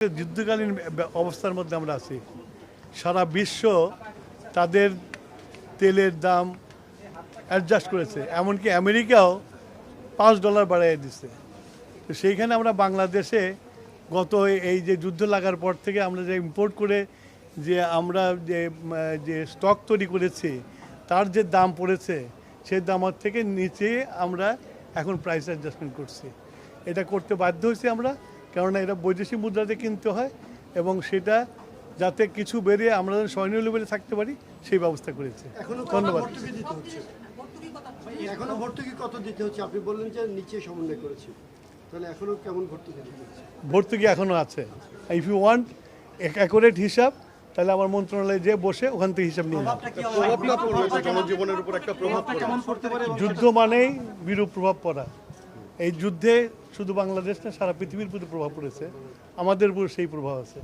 যুদ্ধকালীন অবস্থার মধ্যে আমরা আছি। সারা বিশ্ব তাদের তেলের দাম অ্যাডজাস্ট করেছে, এমনকি আমেরিকাও $5 বাড়িয়ে দিচ্ছে। তো সেইখানে আমরা বাংলাদেশে গত এই যে যুদ্ধ লাগার পর থেকে আমরা যে ইম্পোর্ট করে যে আমরা যে স্টক তৈরি করেছি তার যে দাম পড়েছে সেই দামের থেকে নিচে আমরা এখন প্রাইস অ্যাডজাস্টমেন্ট করছি। এটা করতে বাধ্য হয়েছি আমরা, কেননা এটা বৈদেশিক মুদ্রাতে কিনতে হয় এবং সেটা যাতে কিছু বেরিয়ে আমরা স্বর্ণীয় লেভেলে থাকতে পারি সেই ব্যবস্থা করেছি। ধন্যবাদ। এখনো ভর্তুকি কত দিতে হচ্ছে? আপনি বললেন যে নিচে সমন্বয় করেছি, তাহলে এখনো কেমন ভর্তুকি দিতে হচ্ছে? ভর্তুকি এখনো আছে। ইফ ইউ ওয়ান্ট অ্যাকুরেট হিসাব তাহলে আমার মন্ত্রণালয়ে যে বসে ওখান থেকে হিসাব নিয়ে যুদ্ধ মানেই বিরূপ প্রভাব পড়া। এই যুদ্ধে শুধু বাংলাদেশ না, সারা পৃথিবীর প্রতি প্রভাব পড়েছে, আমাদের উপর সেই প্রভাব আছে।